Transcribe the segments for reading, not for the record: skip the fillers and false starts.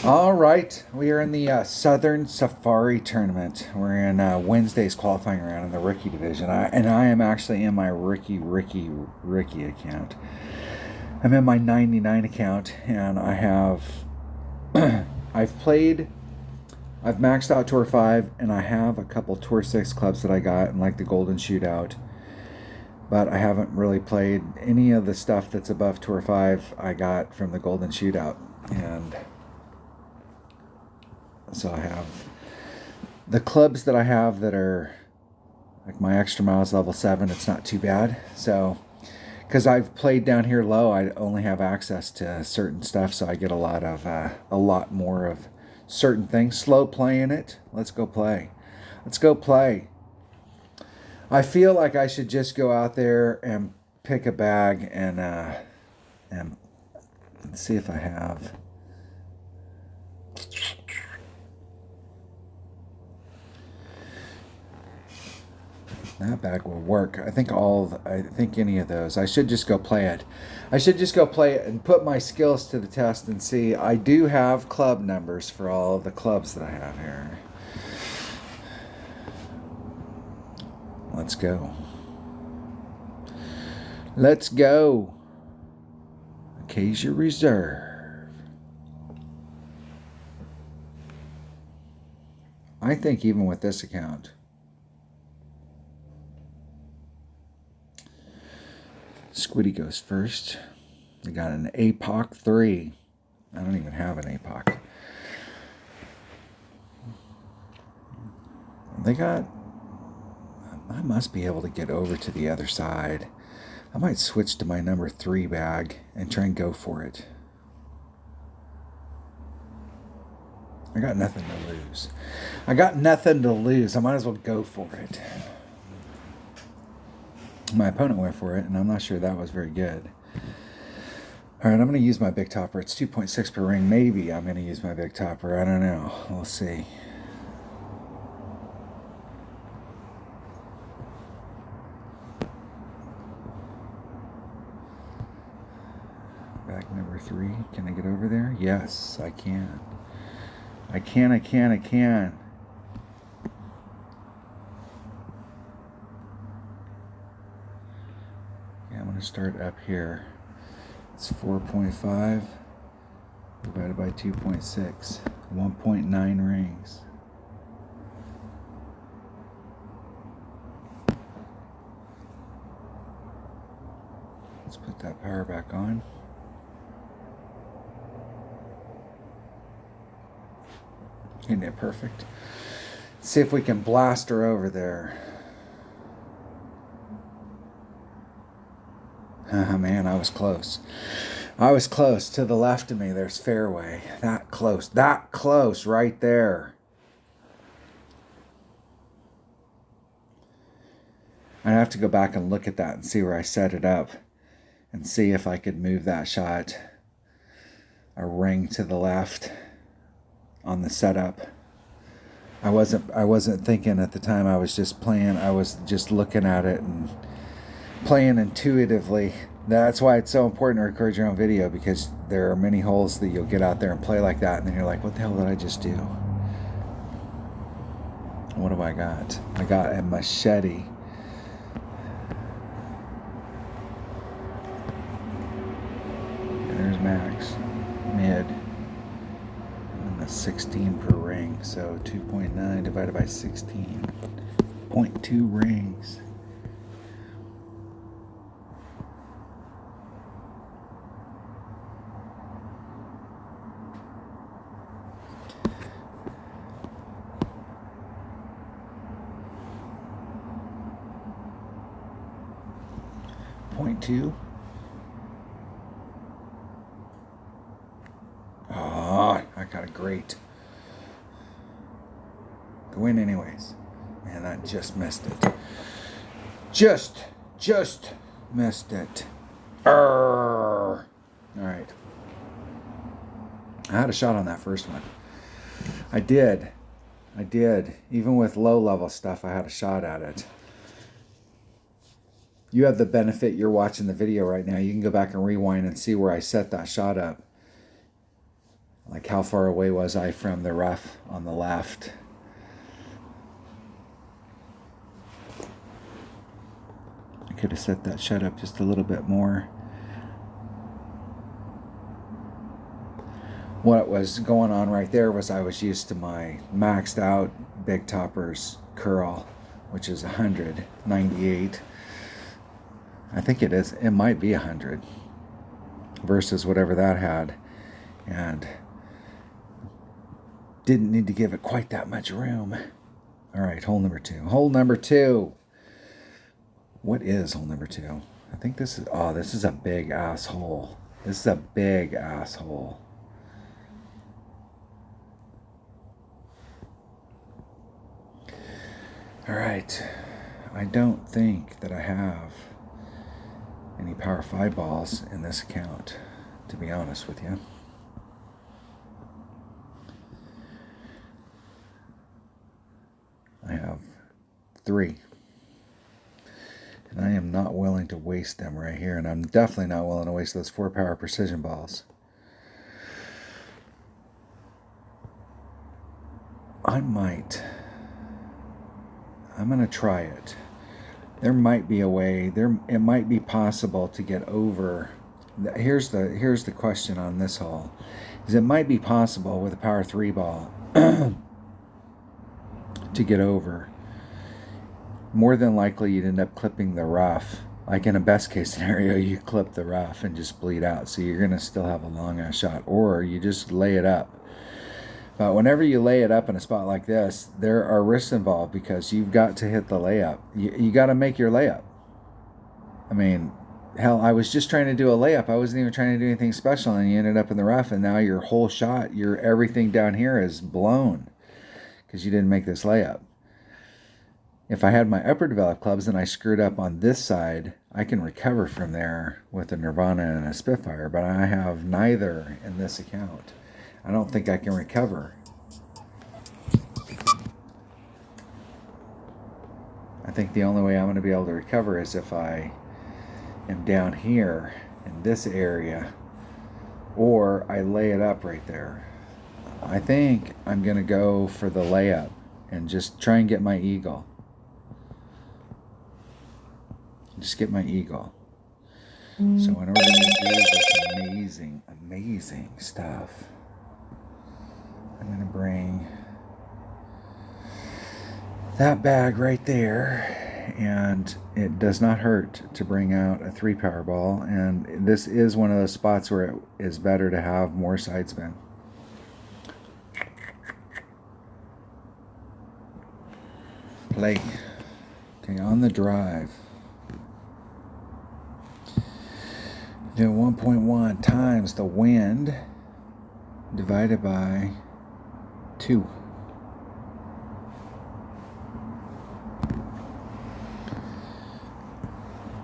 All right, we are in the Southern Safari Tournament. We're in Wednesday's qualifying round in the rookie division, and I am actually in my rookie account. I'm in my 99 account, and I have I've played. I've maxed out Tour 5, and I have a couple Tour 6 clubs that I got, and like the Golden Shootout. But I haven't really played any of the stuff that's above Tour 5 I got from the Golden Shootout. And so I have the clubs that I have that are like my extra miles level 7. It's not too bad. So, because I've played down here low, I only have access to certain stuff, so I get a lot more of certain things. Slow playing it. Let's go play. Let's go play. I feel like I should just go out there and pick a bag and see if I have. That bag will work. I think any of those. I should just go play it. I should just go play it and put my skills to the test and see. I do have club numbers for all of the clubs that I have here. Let's go. Let's go. Acacia Reserve. I think even with this account, Squiddy goes first. They got an APOC 3. I don't even have an APOC. They got... I must be able to get over to the other side. I might switch to my number 3 bag and try and go for it. I got nothing to lose. I might as well go for it. My opponent went for it, and I'm not sure that was very good. All right, I'm going to use my big topper. It's 2.6 per ring. Maybe I'm going to use my big topper. I don't know. We'll see. Bag number 3. Can I get over there? Yes, I can. I can. I'm going to start up here. It's 4.5 divided by 2.6. 1.9 rings. Let's put that power back on. Isn't it perfect? Let's see if we can blast her over there. Oh man, I was close. I was close. To the left of me, there's fairway. That close right there. I'd have to go back and look at that and see where I set it up and see if I could move that shot a ring to the left on the setup. I wasn't thinking at the time. I was just playing. I was just looking at it and playing intuitively. That's why it's so important to record your own video, because there are many holes that you'll get out there and play like that, and then you're like, what the hell did I just do? What have I got? I got a machete. There's max. Mid. And a 16 per ring, so 2.9 divided by 16. 0.2 rings. .2. Oh, I got a great. The win anyways. Man, that just missed it. Just missed it. All right. I had a shot on that first one. I did. Even with low level stuff, I had a shot at it. You have the benefit, you're watching the video right now. You can go back and rewind and see where I set that shot up. Like how far away was I from the rough on the left? I could have set that shut up just a little bit more. What was going on right there was I was used to my maxed out Big Toppers curl, which is 198. I think it is. It might be 100 versus whatever that had. And didn't need to give it quite that much room. All right, hole number 2. Hole number 2. What is hole number 2? I think this is a big ass hole. This is a big ass hole. All right, I don't think that I have any Power 5 balls in this account, to be honest with you. I have 3. And I am not willing to waste them right here, and I'm definitely not willing to waste those 4 Power Precision balls. I'm going to try it. There might be a way. It might be possible to get over. Here's the question on this hole. Is it might be possible with a Power 3 ball to get over. More than likely, you'd end up clipping the rough. Like in a best case scenario, you clip the rough and just bleed out. So you're going to still have a long ass shot, or you just lay it up. But whenever you lay it up in a spot like this, there are risks involved because you've got to hit the layup. You got to make your layup. I mean, hell, I was just trying to do a layup. I wasn't even trying to do anything special, and you ended up in the rough, and now your whole shot, everything down here is blown because you didn't make this layup. If I had my upper developed clubs and I screwed up on this side, I can recover from there with a Nirvana and a Spitfire, but I have neither in this account. I don't think I can recover. I think the only way I'm going to be able to recover is if I am down here in this area, or I lay it up right there. I think I'm going to go for the layup and just try and get my eagle. Just get my eagle. So in order to do this amazing stuff, I'm going to bring that bag right there, and it does not hurt to bring out a 3 power ball, and this is one of those spots where it is better to have more side spin. Play. Okay, on the drive. Do 1.1 times the wind divided by 2.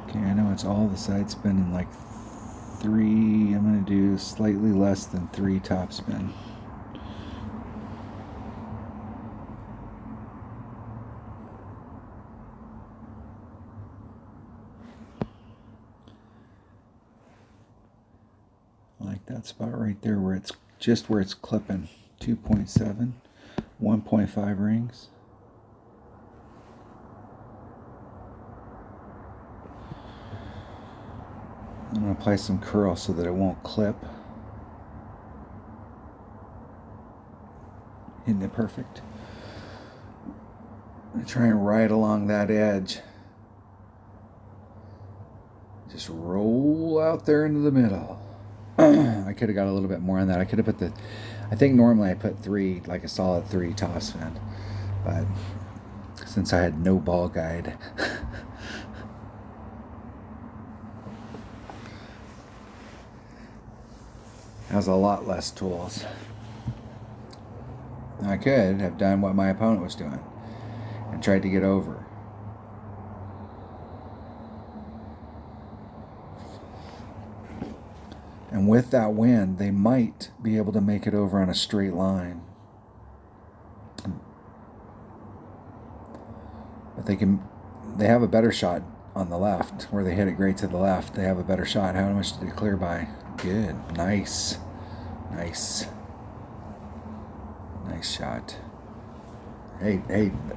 Okay, I know it's all the side spin and like 3. I'm going to do slightly less than 3 top spin. Like that spot right there where it's just where it's clipping. 2.7, 1.5 rings. I'm going to apply some curl so that it won't clip. Isn't it perfect? I'm going to try and ride along that edge. Just roll out there into the middle. I could have got a little bit more on that. I could have put I think normally I put 3, like a solid 3 top spin. But since I had no ball guide, has a lot less tools. I could have done what my opponent was doing and tried to get over. And with that wind, they might be able to make it over on a straight line. But they have a better shot on the left, where they hit it great to the left. They have a better shot. How much did it clear by? Good. Nice. Nice shot. Hey,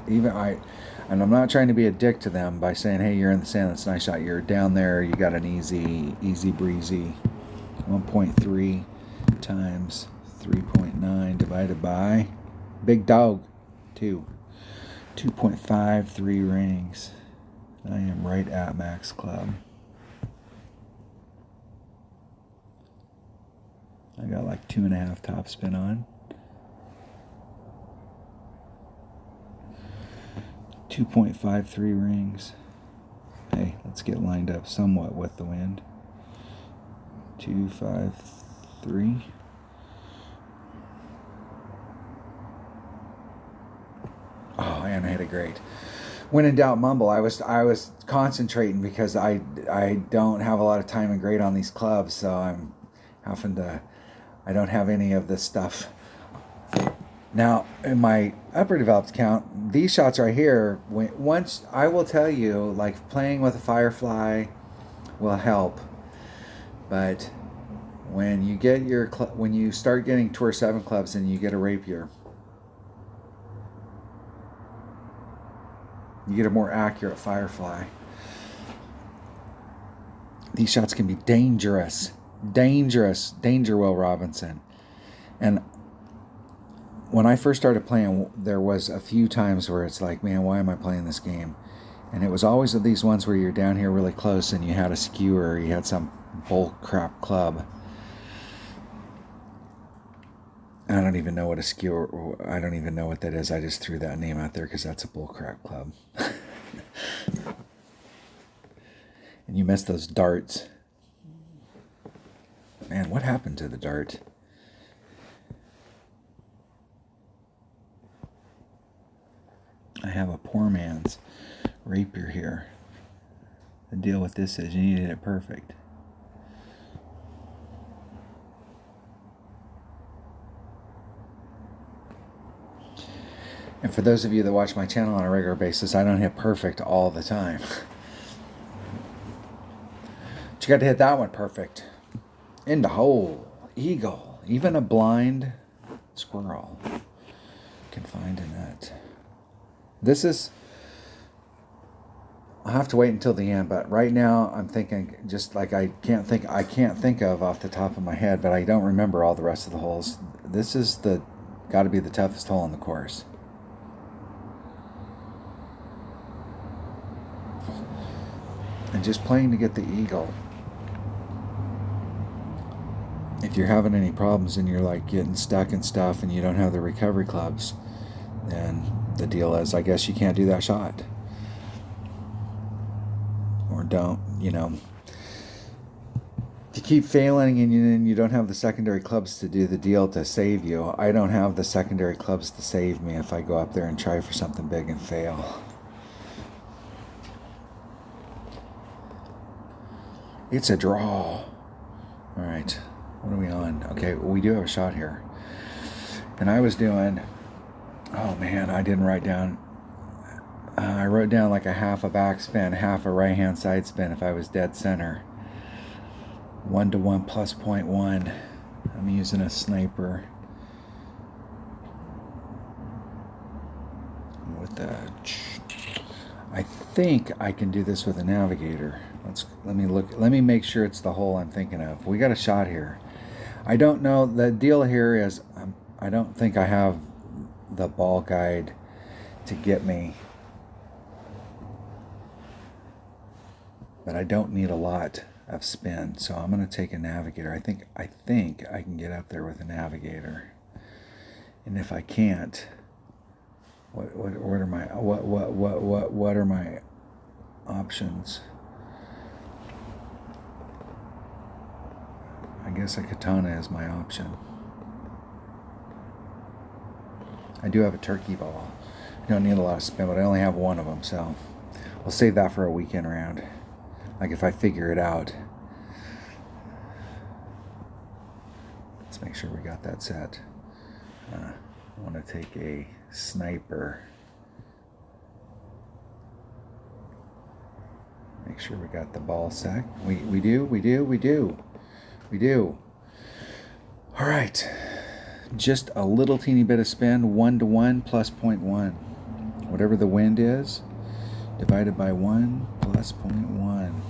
even and I'm not trying to be a dick to them by saying, hey, you're in the sand, that's a nice shot. You're down there, you got an easy breezy 1.3 times 3.9 divided by big dog 2.53 rings. I am right at max club. I got like 2.5 top spin on. 2.53 rings. Hey, let's get lined up somewhat with the wind. 253. Oh, and I hit it great. When in doubt, mumble. I was concentrating because I don't have a lot of time and grade on these clubs, so I'm having to. I don't have any of this stuff. Now, in my upper developed count, these shots right here, once I will tell you, like playing with a Firefly will help, but when you get when you start getting Tour 7 clubs and you get a rapier, you get a more accurate Firefly. These shots can be dangerous. Danger, Will Robinson. And when I first started playing, there was a few times where it's like, man, why am I playing this game? And it was always these ones where you're down here really close and you had a skewer, you had some bull crap club. I don't even know what a skewer, I don't even know what that is. I just threw that name out there because that's a bull crap club. And you missed those darts. Man, what happened to the dart? I have a poor man's rapier here. The deal with this is you needed it perfect. And for those of you that watch my channel on a regular basis, I don't hit perfect all the time. But you got to hit that one perfect. In the hole. Eagle. Even a blind squirrel can find a nut. This is, I'll have to wait until the end, but right now I'm thinking just like I can't think of off the top of my head, but I don't remember all the rest of the holes. This is got to be the toughest hole on the course. And just playing to get the eagle. If you're having any problems and you're like getting stuck and stuff and you don't have the recovery clubs, then the deal is, I guess you can't do that shot. Or don't, if you keep failing and you don't have the secondary clubs to do the deal to save you, I don't have the secondary clubs to save me if I go up there and try for something big and fail. It's a draw. All right. What are we on? Okay, well, we do have a shot here. And I was doing, oh man, I didn't write down. I wrote down like a half a backspin, half a right-hand side spin if I was dead center. 1-to-1 plus 0.1. I'm using a sniper. I think I can do this with a navigator. Let me make sure it's the hole I'm thinking of. We got a shot here. I don't know. The deal here is I don't think I have the ball guide to get me, but I don't need a lot of spin, so I'm going to take a navigator. I think I can get up there with a navigator, and if I can't, what are my options? I guess a katana is my option. I do have a turkey ball. I don't need a lot of spin, but I only have one of them, so we'll save that for a weekend round. Like if I figure it out. Let's make sure we got that set. I want to take a sniper. Make sure we got the ball set. We do. All right. just a little teeny bit of spin, 1 to 1 plus 0.1. Whatever the wind is, divided by 1 plus 0.1.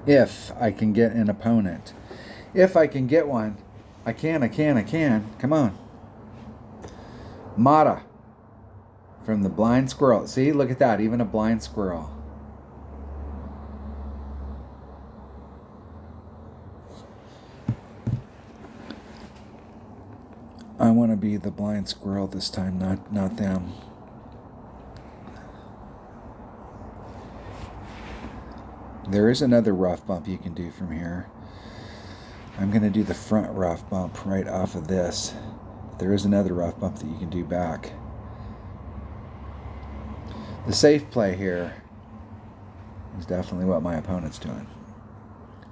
If I can get an opponent. If I can get one. I can. Come on. Mata. From the blind squirrel. See, look at that. Even a blind squirrel. I want to be the blind squirrel this time, not them. There is another rough bump you can do from here. I'm going to do the front rough bump right off of this. There is another rough bump that you can do back. The safe play here is definitely what my opponent's doing.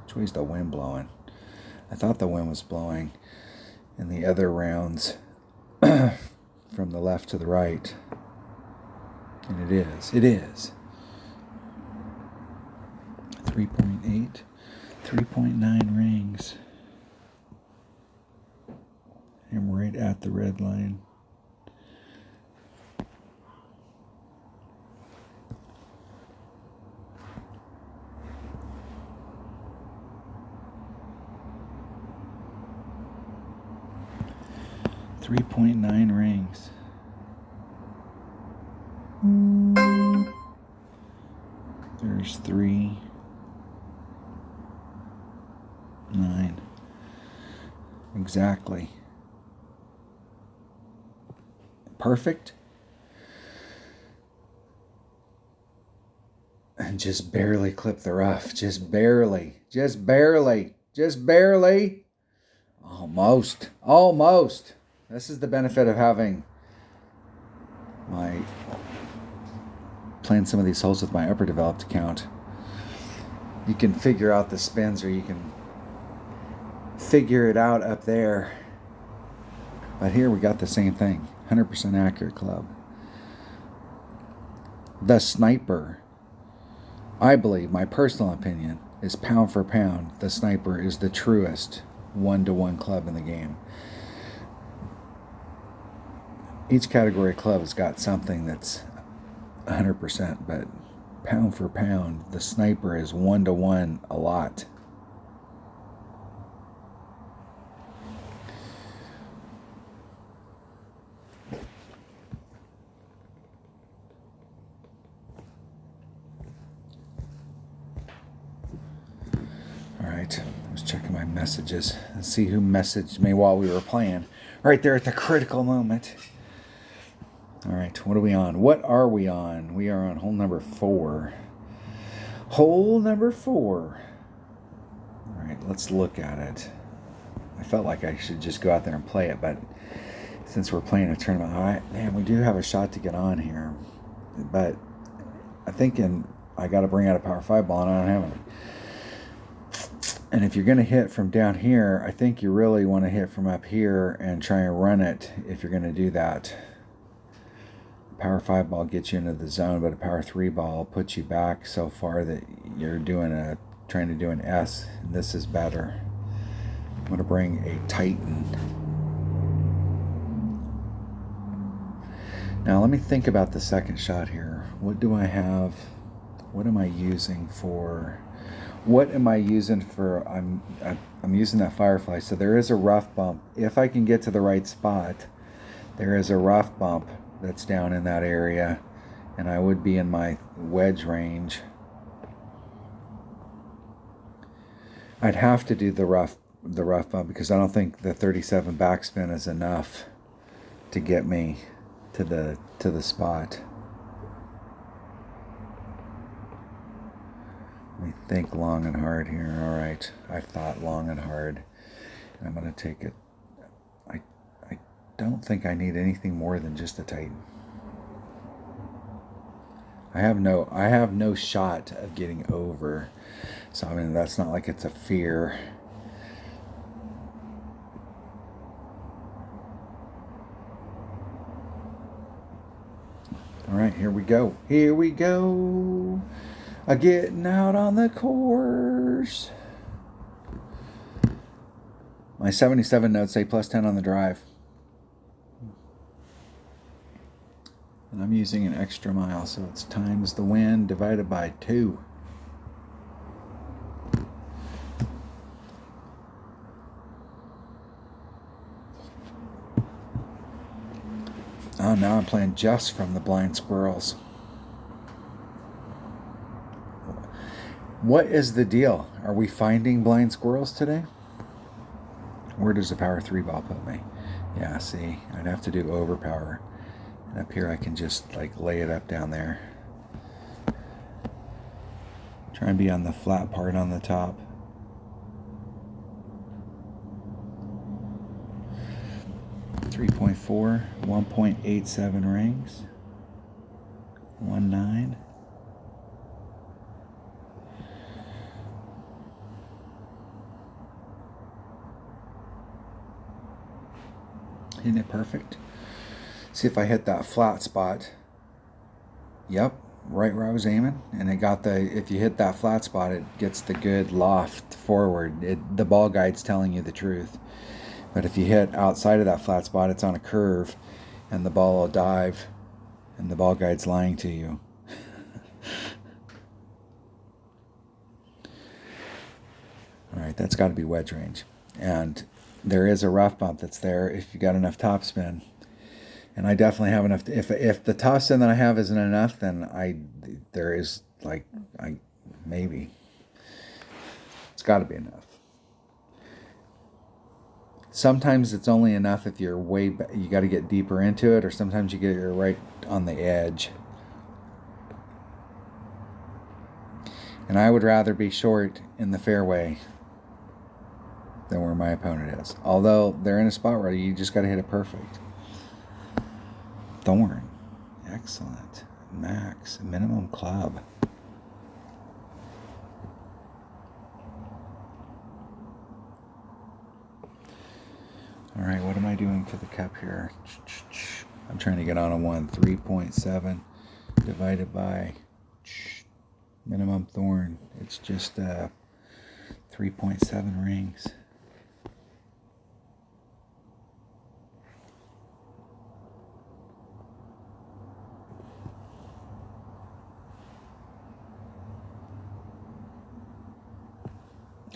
Which way is the wind blowing? I thought the wind was blowing in the other rounds from the left to the right. And it is. It is. 3.8, 3.9 rings. I'm right at the red line. .9 rings. There's 3, 9. Exactly. Perfect. And just barely clip the rough. Just barely. Just barely. Just barely. Almost. Almost. This is the benefit of having playing some of these holes with my upper developed account. You can figure out the spins, or you can figure it out up there. But here we got the same thing. 100% accurate club. The Sniper, I believe, my personal opinion, is pound for pound, the Sniper is the truest 1-to-1 club in the game. Each category club has got something that's 100%, but pound for pound, the Sniper is 1-to-1 a lot. All right, I was checking my messages and see who messaged me while we were playing. Right there at the critical moment. All right, what are we on? What are we on? We are on hole number 4. Hole number 4. All right, let's look at it. I felt like I should just go out there and play it, but since we're playing a tournament, all right, man, we do have a shot to get on here. But I'm thinking I got to bring out a power 5 ball, and I don't have any. And if you're going to hit from down here, I think you really want to hit from up here and try and run it if you're going to do that. Power 5 ball gets you into the zone, but a power 3 ball puts you back so far that you're trying to do an S. And this is better. I'm going to bring a Titan. Now let me think about the second shot here. What do I have? What am I using for? I'm using that Firefly. So there is a rough bump. If I can get to the right spot, there is a rough bump that's down in that area, and I would be in my wedge range. I'd have to do the rough bump because I don't think the 37 backspin is enough to get me to the spot. Let me think long and hard here. All right, I've thought long and hard, and I'm going to take it. I don't think I need anything more than just a Titan. I have no shot of getting over, so I mean that's not like it's a fear. All right, here we go. Here we go. Getting out on the course. My 77 notes say plus 10 on the drive. And I'm using an extra mile, so it's times the wind divided by 2. Oh, now I'm playing just from the blind squirrels. What is the deal? Are we finding blind squirrels today? Where does the power 3 ball put me? Yeah, see, I'd have to do overpower. And up here I can just like lay it up down there. Try and be on the flat part on the top. .4, 1.87 rings. 1.9. Isn't it perfect? See if I hit that flat spot. Yep, right where I was aiming. And it got the, if you hit that flat spot, it gets the good loft forward. The ball guide's telling you the truth. But if you hit outside of that flat spot, it's on a curve, and the ball will dive, and the ball guide's lying to you. All right, that's got to be wedge range. And there is a rough bump that's there if you got enough topspin. And I definitely have enough. If the topspin that I have isn't enough, then there is like maybe it's got to be enough. Sometimes it's only enough if you're way back, you got to get deeper into it, or sometimes you're right on the edge. And I would rather be short in the fairway than where my opponent is. Although they're in a spot where you just got to hit it perfect. Thorn. Excellent. Max. Minimum club. All right, what am I doing to the cup here? I'm trying to get on a 1. 3.7 divided by minimum thorn. It's just 3.7 rings.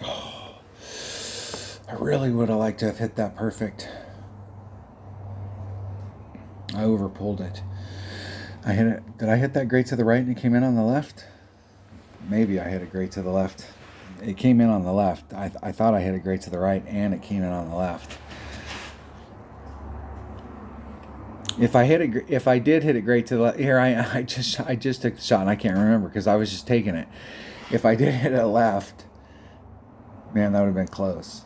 Oh, I really would have liked to have hit that perfect. I overpulled it. I hit it. Did I hit that great to the right and it came in on the left? Maybe I hit it great to the left. It came in on the left. I thought I hit it great to the right and it came in on the left. If I did hit it great to the left, here I just took the shot and I can't remember because I was just taking it. If I did hit it left, man, that would have been close.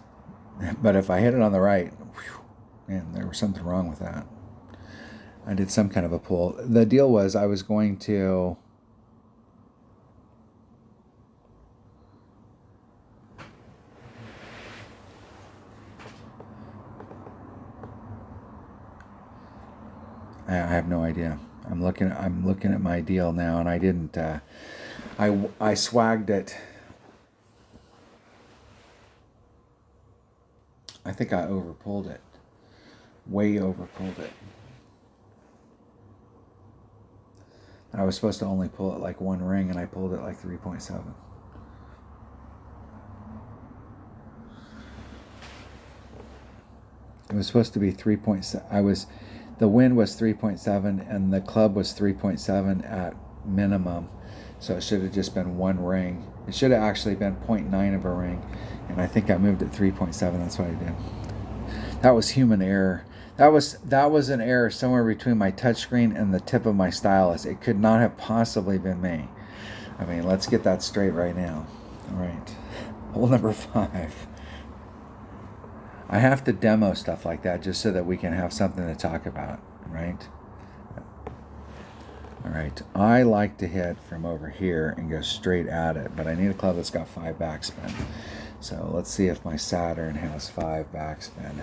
But if I hit it on the right, whew, man, there was something wrong with that. I did some kind of a pull. The deal was I was going to I have no idea. I'm looking at my deal now, and I didn't. I swagged it. I think I overpulled it. Way overpulled it. I was supposed to only pull it like 1 ring, and I pulled it like 3.7. It was supposed to be 3.7. The wind was 3.7, and the club was 3.7 at minimum. So it should have just been 1 ring. It should have actually been 0.9 of a ring, and I think I moved it 3.7. That's what I did. That was human error. That was an error somewhere between my touchscreen and the tip of my stylus. It could not have possibly been me. I mean, let's get that straight right now. All right. Hole number 5. I have to demo stuff like that just so that we can have something to talk about, right? All right. I like to hit from over here and go straight at it, but I need a club that's got 5 backspin. So let's see if my Saturn has 5 backspin.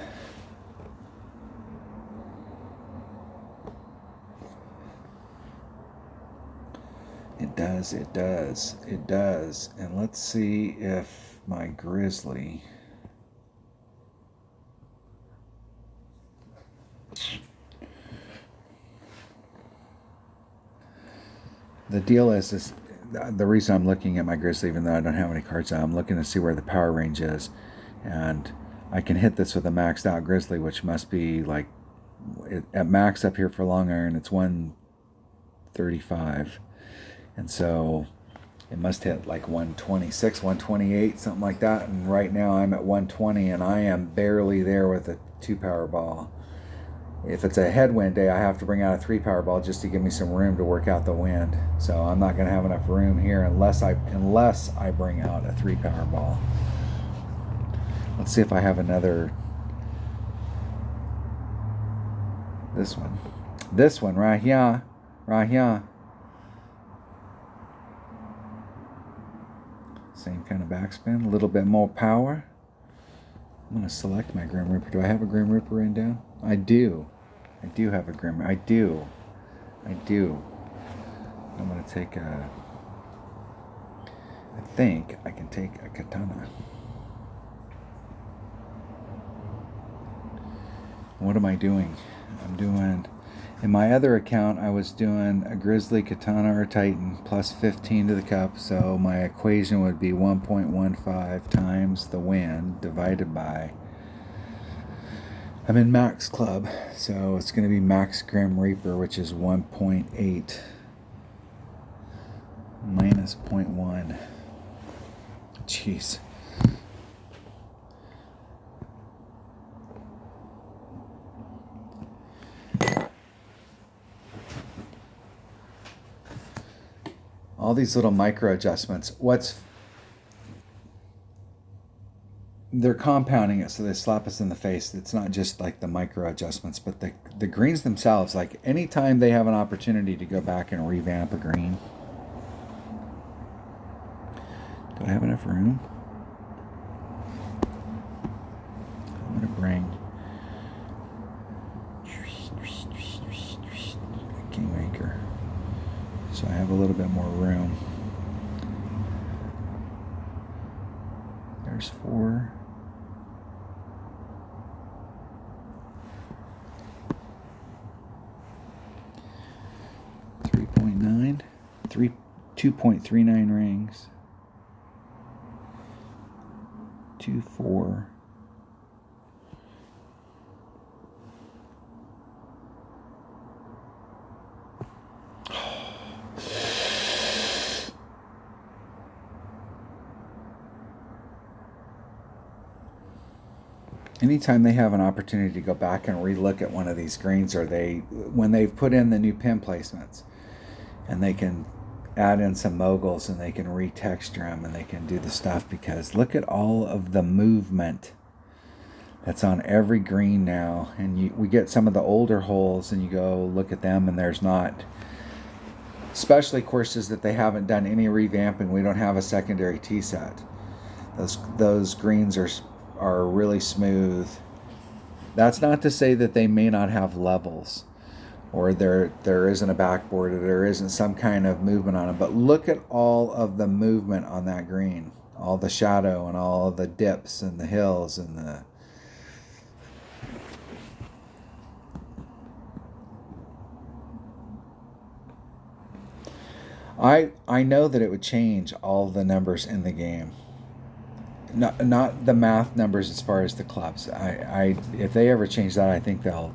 It does, it does, it does. And let's see if my Grizzly The deal is the reason I'm looking at my Grizzly, even though I don't have any cards out, I'm looking to see where the power range is. And I can hit this with a maxed out Grizzly, which must be like at max up here for long iron, it's 135. And so it must hit like 126, 128, something like that. And right now I'm at 120, and I am barely there with a 2 power ball. If it's a headwind day, I have to bring out a 3 power ball just to give me some room to work out the wind. So I'm not going to have enough room here unless I bring out a 3 power ball. Let's see if I have another. This one right here, right here. Same kind of backspin, a little bit more power. I'm going to select my Grim Reaper. Do I have a Grim Reaper written down? I do. I do have a Grim Reaper. I do. I'm going to take a... I think I can take a Katana. What am I doing? I'm doing... In my other account, I was doing a Grizzly, Katana, or Titan plus 15 to the cup. So my equation would be 1.15 times the wind divided by... I'm in Max Club, so it's going to be Max Grim Reaper, which is 1.8 minus 0.1. Jeez. All these little micro adjustments. They're compounding it, so they slap us in the face. It's not just like the micro adjustments, but the greens themselves. Like anytime they have an opportunity to go back and revamp a green. Do I have enough room? I'm going to bring Kingmaker. So I have a little bit more room. There's 4. $3.9. 2.39 rings. 2, 4. Anytime they have an opportunity to go back and relook at one of these greens, or when they've put in the new pin placements, and they can add in some moguls and they can retexture them and they can do the stuff, because look at all of the movement that's on every green now. And we get some of the older holes and you go look at them and there's not, especially courses that they haven't done any revamping. We don't have a secondary tee set. Those greens are really smooth. That's not to say that they may not have levels, or there isn't a backboard, or there isn't some kind of movement on them. But look at all of the movement on that green, all the shadow and all of the dips and the hills and the... I know that it would change all the numbers in the game. Not the math numbers as far as the clubs. If they ever change that, I think they'll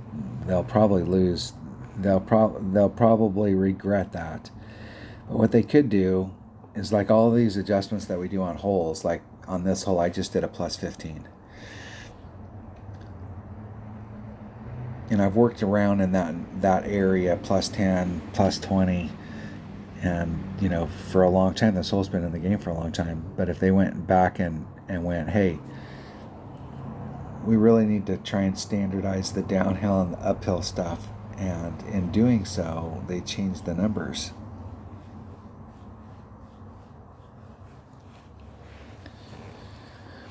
probably lose. They'll probably regret that. But what they could do is, like all these adjustments that we do on holes, like on this hole I just did a plus 15. And I've worked around in that area, plus 10, plus 20. And, for a long time, this hole's been in the game for a long time. But if they went back and went, hey, we really need to try and standardize the downhill and the uphill stuff, and in doing so, they changed the numbers.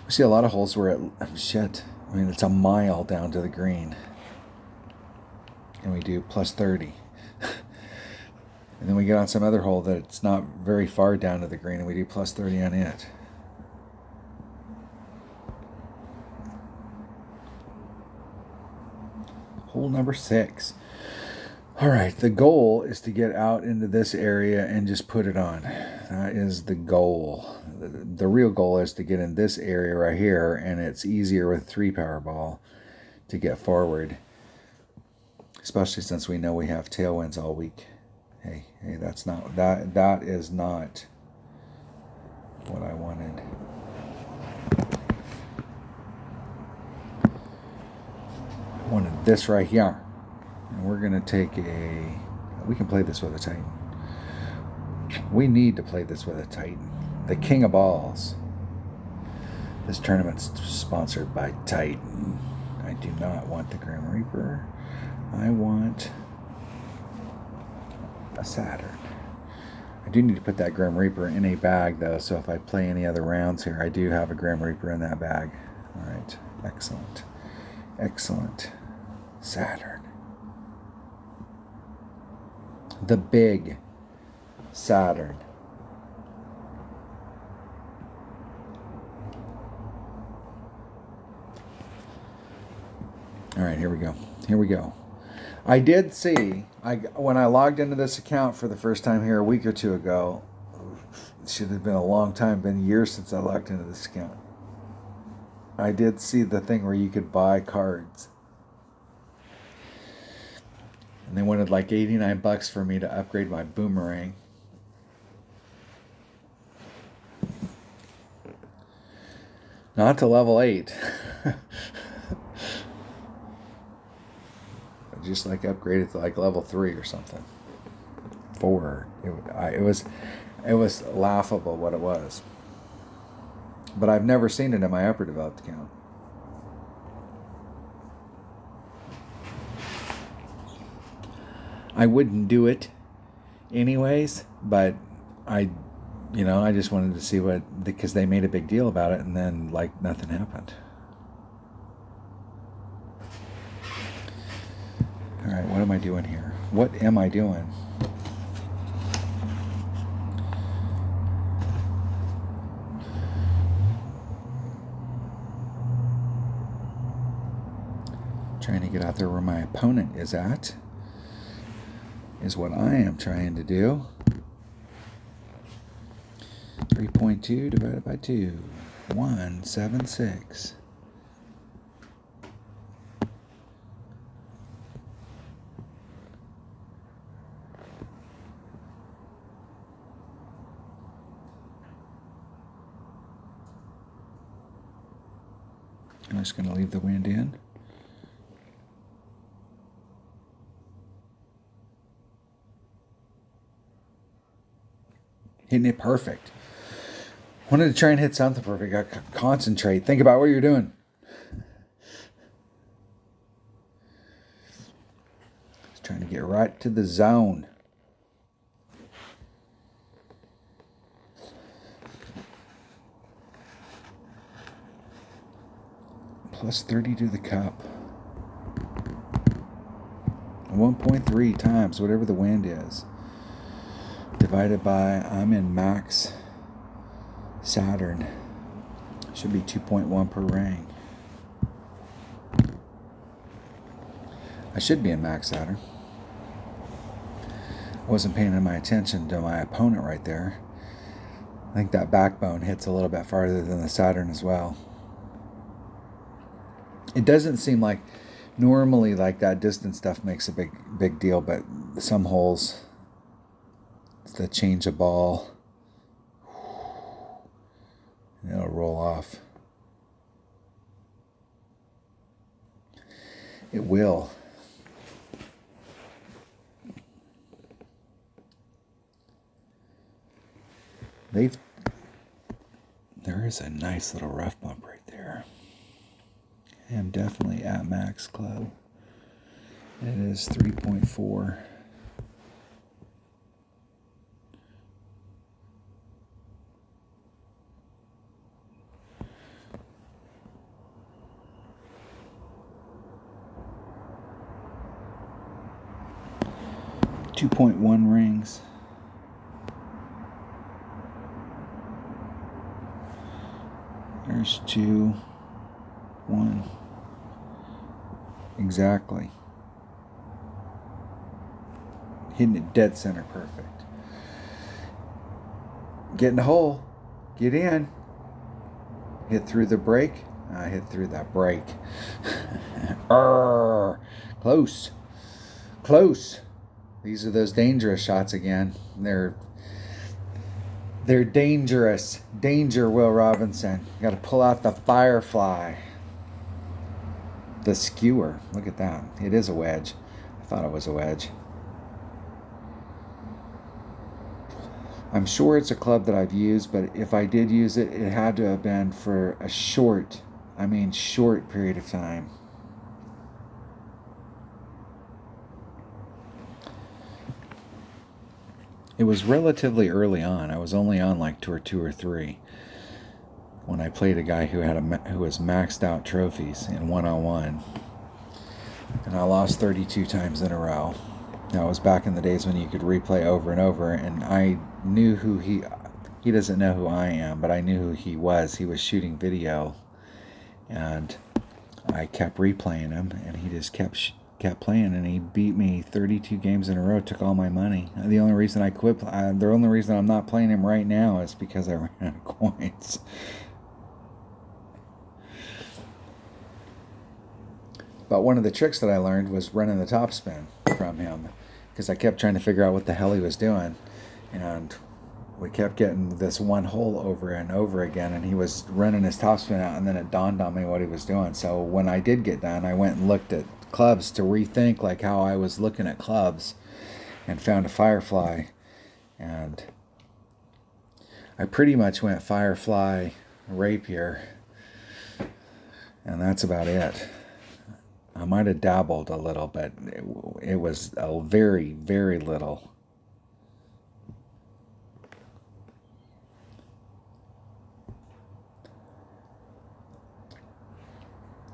We see a lot of holes where it's a mile down to the green. And we do plus 30. And then we get on some other hole that it's not very far down to the green, and we do plus 30 on it. Hole number 6. All right, the goal is to get out into this area and just put it on. That is the goal. The real goal is to get in this area right here, and it's easier with 3 Powerball to get forward, especially since we know we have tailwinds all week. Hey, that's not that is not what I wanted. I wanted this right here. And we're going to take we can play this with a Titan. We need to play this with a Titan. The King of Balls. This tournament's sponsored by Titan. I do not want the Grim Reaper. I want a Saturn. I do need to put that Grim Reaper in a bag, though, so if I play any other rounds here, I do have a Grim Reaper in that bag. All right. Excellent. Excellent. Saturn. The big Saturn. All right, here we go. Here we go. I did see, when I logged into this account for the first time here a week or two ago, it should have been a long time, been years since I logged into this account. I did see the thing where you could buy cards. And they wanted like $89 for me to upgrade my boomerang. Not to level 8. Just like upgrade it to like level 3 or something. 4. It was laughable what it was. But I've never seen it in my upper developed account. I wouldn't do it anyways, but I just wanted to see because they made a big deal about it, and then like nothing happened. All right, what am I doing here? What am I doing? Trying to get out there where my opponent is at. Is what I am trying to do. 3.2 divided by 2. 176. I'm just going to leave the wind in. Hitting it perfect. Wanted to try and hit something perfect. I concentrate. Think about what you're doing. Just trying to get right to the zone. Plus 30 to the cup. 1.3 times whatever the wind is. Divided by, I'm in max Saturn. Should be 2.1 per ring. I should be in max Saturn. I wasn't paying my attention to my opponent right there. I think that backbone hits a little bit farther than the Saturn as well. It doesn't seem like normally like that distance stuff makes a big deal, but some holes, it's the change of ball. It'll roll off. It will. There is a nice little rough bump right there. I am definitely at max club. It is 3.4. .1 rings. There's 2, 1. Exactly. Hitting it dead center perfect. Get in the hole. Get in. Hit through the break. I hit through that break. Close. Close. These are those dangerous shots again. They're dangerous. Danger, Will Robinson. You got to pull out the Firefly. The skewer. Look at that. It is a wedge. I thought it was a wedge. I'm sure it's a club that I've used, but if I did use it, it had to have been for a short period of time. It was relatively early on. I was only on like tour 2 or 3 when I played a guy who was maxed out trophies in one-on-one, and I lost 32 times in a row. That was back in the days when you could replay over and over, and I knew who he doesn't know who I am, but I knew who he was. He was shooting video, and I kept replaying him, and he just kept playing, and he beat me 32 games in a row, took all my money. The only reason I quit, the only reason I'm not playing him right now is because I ran out of coins. But one of the tricks that I learned was running the topspin from him, because I kept trying to figure out what the hell he was doing, and we kept getting this one hole over and over again, and he was running his topspin out, and then it dawned on me what he was doing. So when I did get done, I went and looked at clubs to rethink like how I was looking at clubs, and found a Firefly, and I pretty much went Firefly, Rapier, and that's about it. I might have dabbled a little, but it was a very, very little.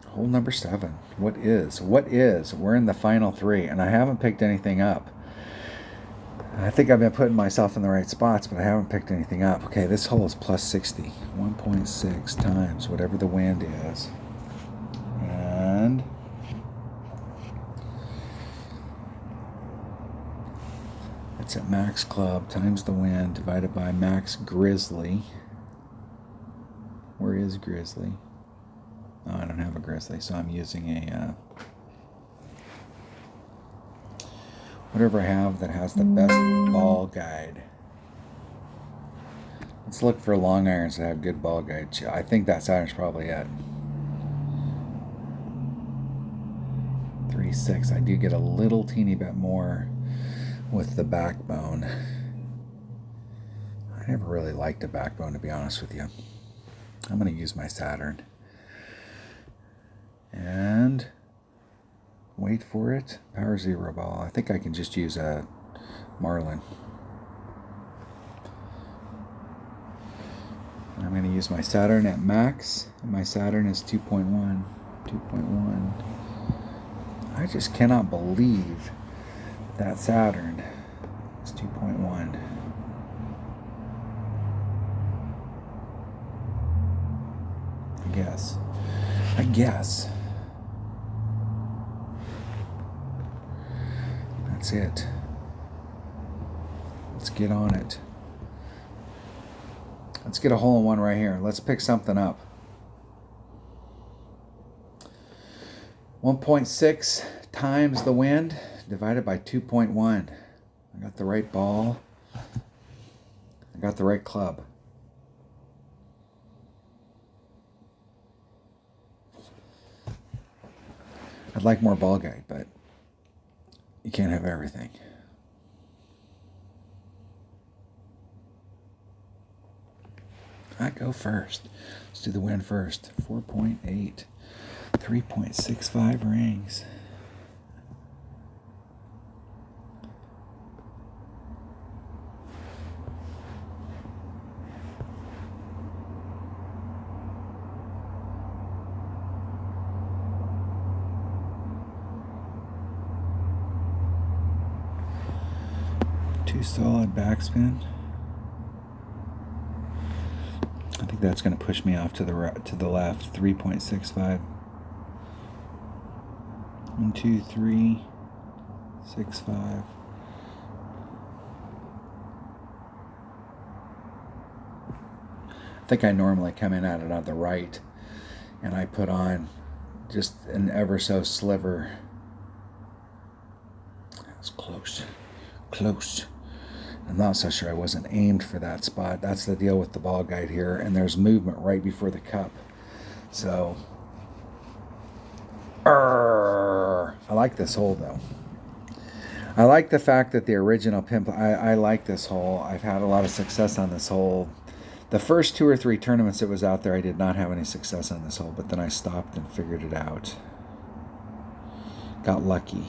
Hole number 7. What is? We're in the final 3, and I haven't picked anything up. I think I've been putting myself in the right spots, but I haven't picked anything up. Okay, this hole is plus 60. 1.6 times whatever the wind is. And it's at max club times the wind divided by max grizzly. Where is grizzly? Oh, I don't have a grizzly, so I'm using a whatever I have that has the best ball guide. Let's look for long irons that have good ball guide. I think that Saturn's probably it. 3.6. I do get a little teeny bit more with the backbone. I never really liked a backbone, to be honest with you. I'm going to use my Saturn. And wait for it. Power 0 ball. I think I can just use a Marlin. And I'm going to use my Saturn at max. And my Saturn is 2.1. 2.1. I just cannot believe that Saturn is 2.1. I guess. That's it. Let's get on it. Let's get a hole in one right here. Let's pick something up. 1.6 times the wind divided by 2.1. I got the right ball. I got the right club. I'd like more ball guide, but you can't have everything. I go first. Let's do the wind first. 4.8. 3.65 rings. Two solid backspin. I think that's going to push me off to the left. 3.65. 1, 2, 3, 6, 5. think I normally come in at it on the right, and I put on just an ever so sliver. That's close. Close. I'm not so sure I wasn't aimed for that spot. That's the deal with the ball guide here, and there's movement right before the cup. So, I like this hole though. I like the fact that the original pimp, I like this hole. I've had a lot of success on this hole. The first 2 or 3 tournaments it was out there, I did not have any success on this hole, but then I stopped and figured it out. Got lucky.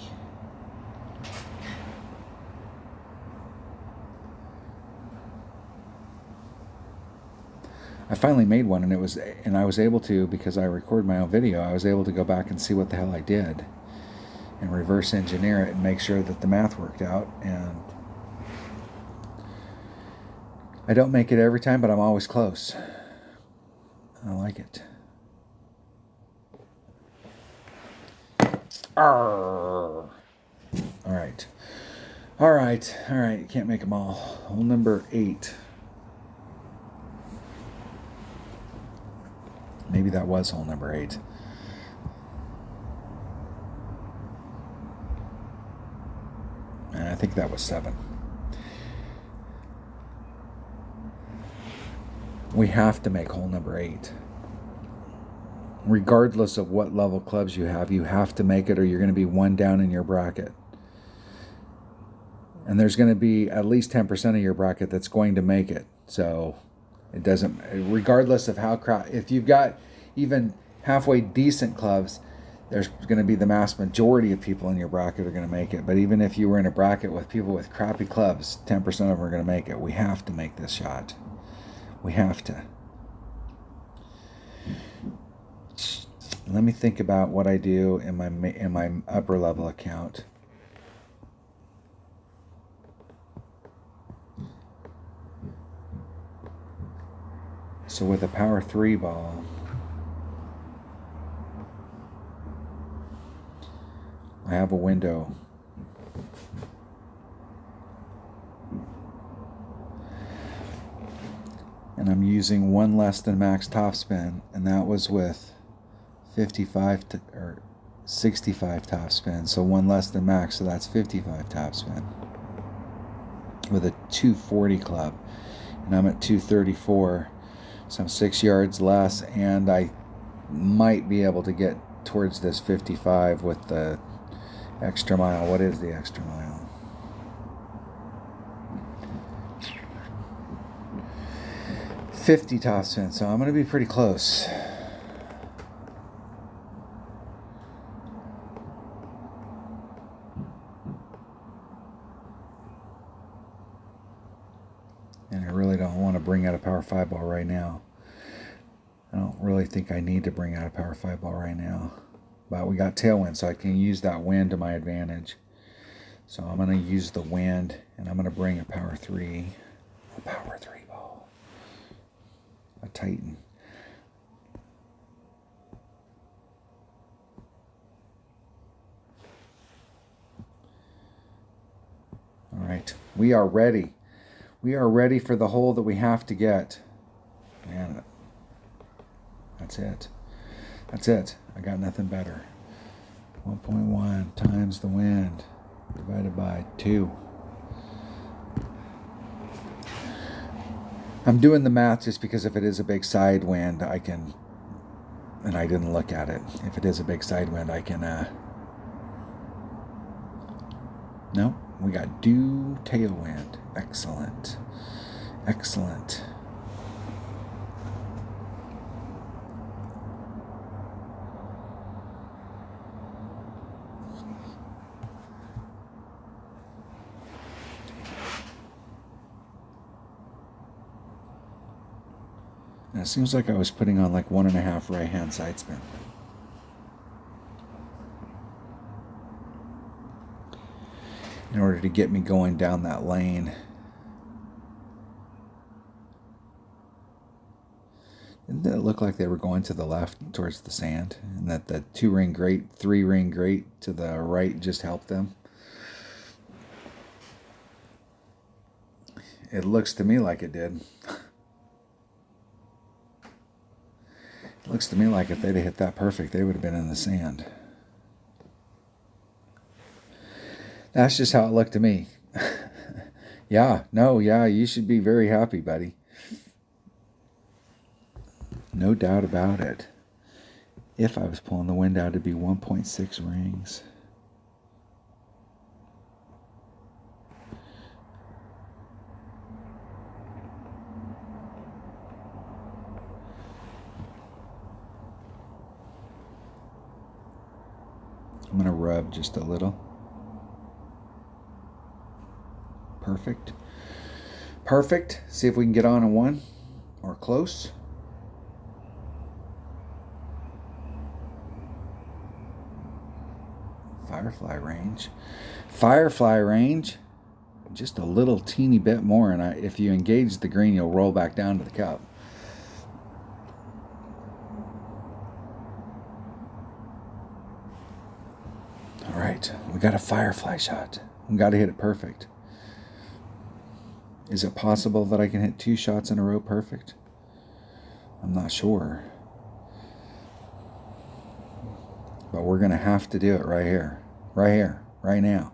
I finally made one, and I was able to, because I record my own video, I was able to go back and see what the hell I did and reverse engineer it and make sure that the math worked out. And I don't make it every time, but I'm always close. I like it. All right. All right. All right. You can't make them all. Hole number 8. Maybe that was hole number 8. And I think that was 7. We have to make hole number 8. Regardless of what level clubs you have to make it, or you're going to be one down in your bracket. And there's going to be at least 10% of your bracket that's going to make it. So it doesn't, regardless of how if you've got even halfway decent clubs, there's going to be the mass majority of people in your bracket are going to make it. But even if you were in a bracket with people with crappy clubs, 10% of them are going to make it. We have to make this shot. We have to. Let me think about what I do in my upper level account. So with a power 3 ball, I have a window. And I'm using one less than max topspin, and that was with 55 or 65 topspin. So one less than max, so that's 55 topspin with a 240 club, and I'm at 234. So I'm 6 yards less, and I might be able to get towards this 55 with the extra mile. What is the extra mile? $50 topspin, so I'm going to be pretty close. And I really don't want to bring out a power 5 ball right now. I don't really think I need to bring out a power 5 ball right now. But we got tailwind, so I can use that wind to my advantage. So I'm going to use the wind, and I'm going to bring a power 3 ball. A Titan. All right, we are ready. We are ready for the hole that we have to get. Man, that's it. That's it. I got nothing better. 1.1 times the wind divided by 2. I'm doing the math just because if it is a big side wind, I can, and I didn't look at it. If it is a big side wind, I can, no, we got due tailwind. Excellent. Excellent. And it seems like I was putting on like 1.5 right hand side spin. In order to get me going down that lane. Didn't it look like they were going to the left towards the sand? And that the 2-ring grate, 3-ring grate to the right just helped them? It looks to me like it did. Looks to me like if they'd have hit that perfect, they would have been in the sand. That's just how it looked to me. Yeah, you should be very happy, buddy. No doubt about it. If I was pulling the wind out, it'd be 1.6 rings. I'm going to rub just a little. Perfect. Perfect. See if we can get on a 1 or close. Firefly range. Firefly range. Just a little teeny bit more, and if you engage the green, you'll roll back down to the cup. All right, we got a firefly shot. We got to hit it perfect. Is it possible that I can hit 2 shots in a row perfect? I'm not sure. But we're going to have to do it right here. Right here. Right now.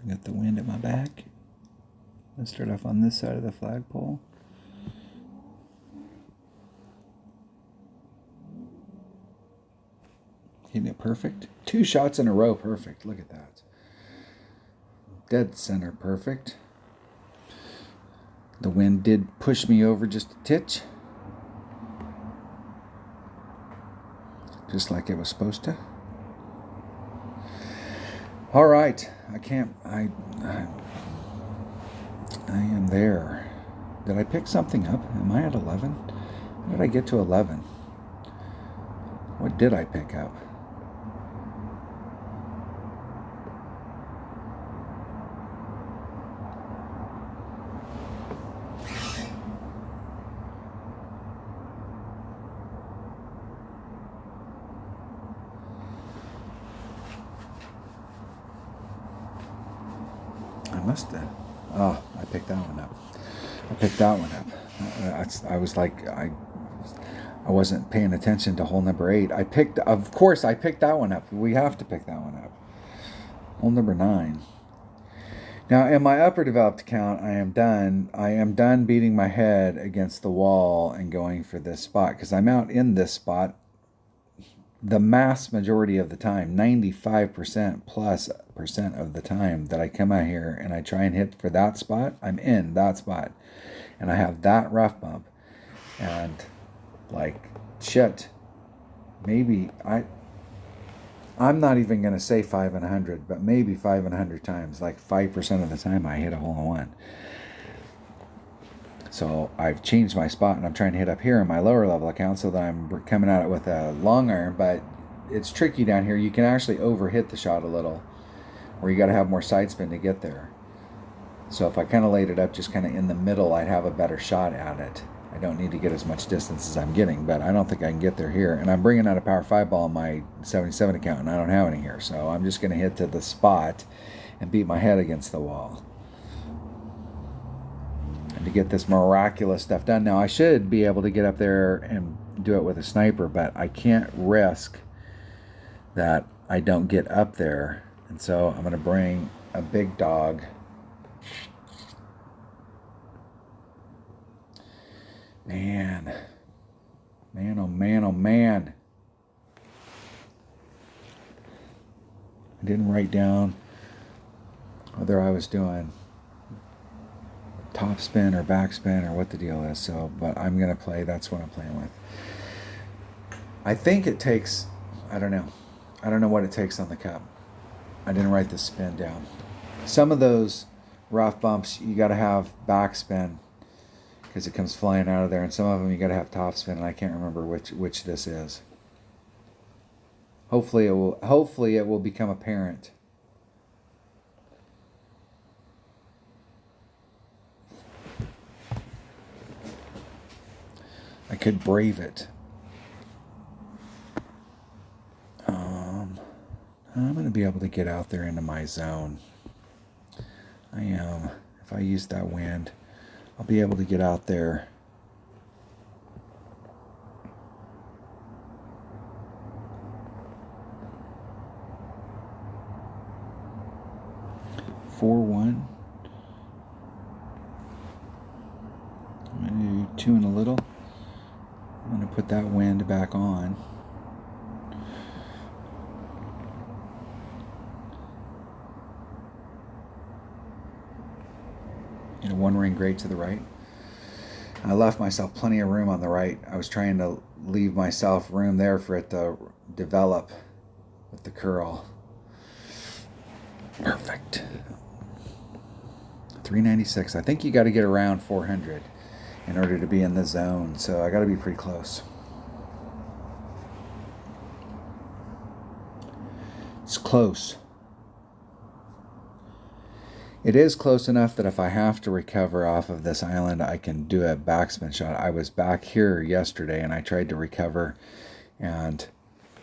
Got the wind at my back. Let's start off on this side of the flagpole. Hitting it perfect. 2 shots in a row perfect. Look at that. Dead center perfect. The wind did push me over just a titch. Just like it was supposed to. All right. I am there. Did I pick something up? Am I at 11? How did I get to 11? What did I pick up? I must have. Oh, I picked that one up. I was like, I wasn't paying attention to hole number 8. Of course, I picked that one up. We have to pick that one up. Hole number 9. Now, in my upper developed account, I am done beating my head against the wall and going for this spot, because I'm out in this spot the mass majority of the time, 95% plus percent of the time that I come out here and I try and hit for that spot, I'm in that spot. And I have that rough bump. And like, shit, maybe I'm not even going to say 5 in 100, but maybe 5 in 100 times, like 5% of the time I hit a hole in 1. So I've changed my spot and I'm trying to hit up here in my lower level account so that I'm coming at it with a long iron, but it's tricky down here. You can actually overhit the shot a little, or you got to have more side spin to get there. So if I kind of laid it up just kind of in the middle, I'd have a better shot at it. I don't need to get as much distance as I'm getting, but I don't think I can get there here. And I'm bringing out a power 5 ball on my 77 account and I don't have any here. So I'm just going to hit to the spot and beat my head against the wall. To get this miraculous stuff done. Now, I should be able to get up there and do it with a sniper, but I can't risk that I don't get up there. And so I'm going to bring a big dog. Man, oh man, oh man. I didn't write down whether I was doing top spin or back spin or what the deal is. So, but I'm going to play. That's what I'm playing with. I think it takes, I don't know what it takes on the cup. I didn't write the spin down. Some of those rough bumps, you got to have back spin because it comes flying out of there. And some of them you got to have top spin. And I can't remember which this is. Hopefully it will become apparent. I could brave it. I'm going to be able to get out there into my zone. I am. If I use that wind, I'll be able to get out there. One. I'm going to do 2 and a little. I'm going to put that wind back on. And a 1 ring grate to the right. I left myself plenty of room on the right. I was trying to leave myself room there for it to develop with the curl. Perfect. 396. I think you got to get around 400 in order to be in the zone, so I got to be pretty close. It's close. It is close enough that if I have to recover off of this island, I can do a backspin shot. I was back here yesterday and I tried to recover and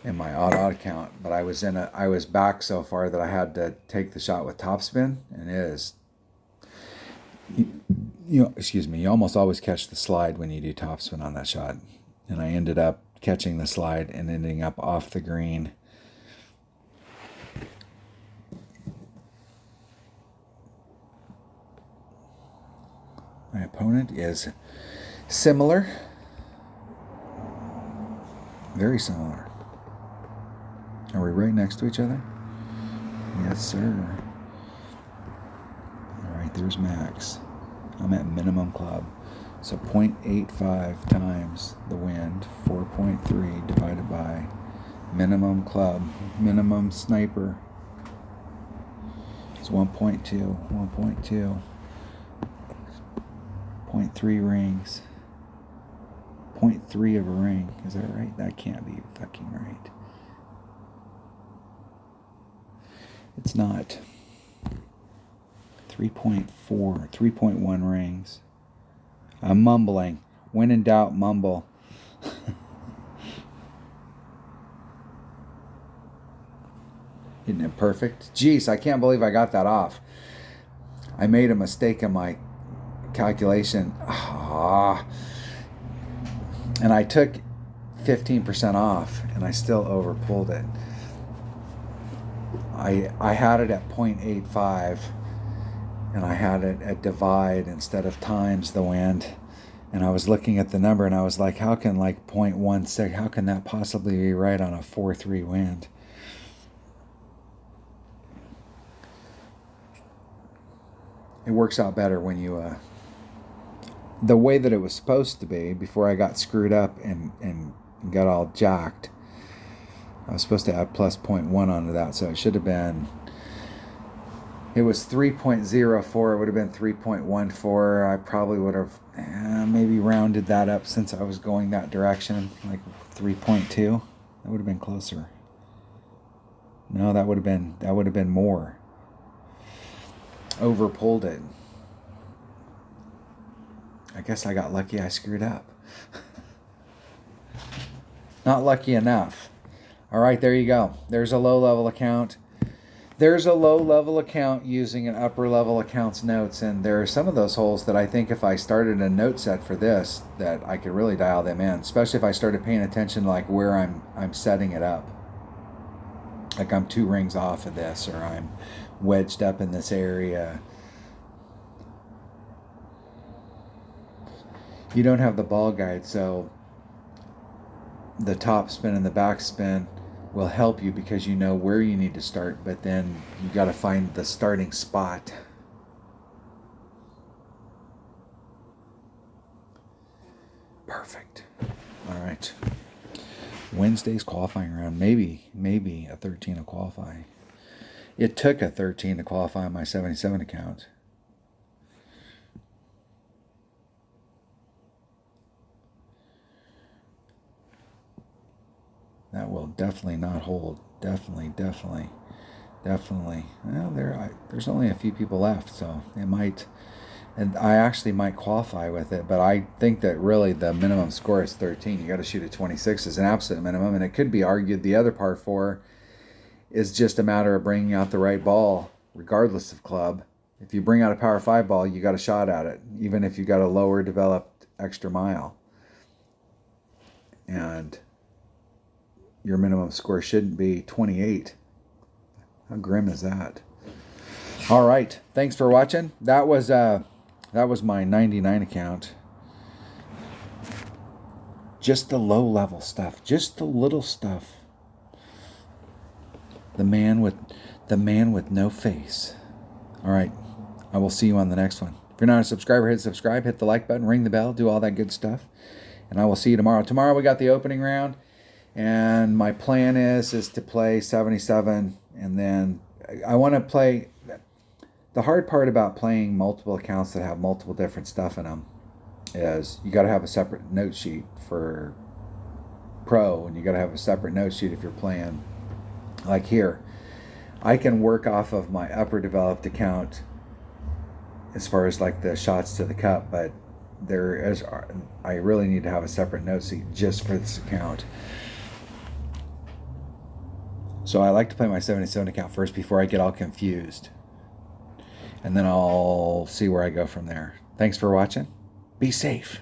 in my auto account, but I was back so far that I had to take the shot with topspin, and it is you almost always catch the slide when you do topspin on that shot. And I ended up catching the slide and ending up off the green. My opponent is similar. Very similar. Are we right next to each other? Yes, sir. All right, there's max. I'm at minimum club. So 0.85 times the wind, 4.3 divided by minimum club, minimum sniper. It's 1.2, 1.2. 0.3 rings. 0.3 of a ring. Is that right? That can't be fucking right. It's not. 3.4, 3.1 rings. I'm mumbling. When in doubt, mumble. Isn't it perfect? Jeez, I can't believe I got that off. I made a mistake in my calculation. And I took 15% off and I still overpulled it. I had it at 0.85 and I had it at divide instead of times the wind, and I was looking at the number and I was like, how can like 0.16, how can that possibly be right on a 4.3 wind? It works out better when you the way that it was supposed to be before I got screwed up and got all jacked. I was supposed to add plus 0.1 onto that, so it should have been, it was 3.04, it would have been 3.14. I probably would have maybe rounded that up since I was going that direction, like 3.2. That would have been closer. No, that would have been more. Overpulled it. I guess I got lucky I screwed up. Not lucky enough. All right, there you go. There's a low-level account. There's a low-level account using an upper-level account's notes, and there are some of those holes that I think if I started a note set for this, that I could really dial them in, especially if I started paying attention like where I'm setting it up. Like I'm 2 rings off of this, or I'm wedged up in this area. You don't have the ball guide, so the top spin and the back spin will help you because you know where you need to start, but then you got to find the starting spot. Perfect. All right. Wednesday's qualifying round. Maybe a 13 to qualify. It took a 13 to qualify on my 77 account. That will definitely not hold. Definitely. Well, there's only a few people left, so it might, and I actually might qualify with it. But I think that really the minimum score is 13. You got to shoot a 26 as an absolute minimum, and it could be argued the other par 4 is just a matter of bringing out the right ball, regardless of club. If you bring out a Power 5 ball, you got a shot at it, even if you got a lower developed extra mile. And your minimum score shouldn't be 28. How grim is that? All right, thanks for watching. That was my 99 account. Just the low level stuff, just the little stuff. The man with no face. All right, I will see you on the next one. If you're not a subscriber, hit subscribe, hit the like button, ring the bell, do all that good stuff. And I will see you tomorrow. Tomorrow we got the opening round, and my plan is to play 77, and then I want to play. The hard part about playing multiple accounts that have multiple different stuff in them is you got to have a separate note sheet for pro, and you got to have a separate note sheet if you're playing. Like here, I can work off of my upper developed account as far as like the shots to the cup, but I really need to have a separate note sheet just for this account. So I like to play my 77 account first before I get all confused. And then I'll see where I go from there. Thanks for watching. Be safe.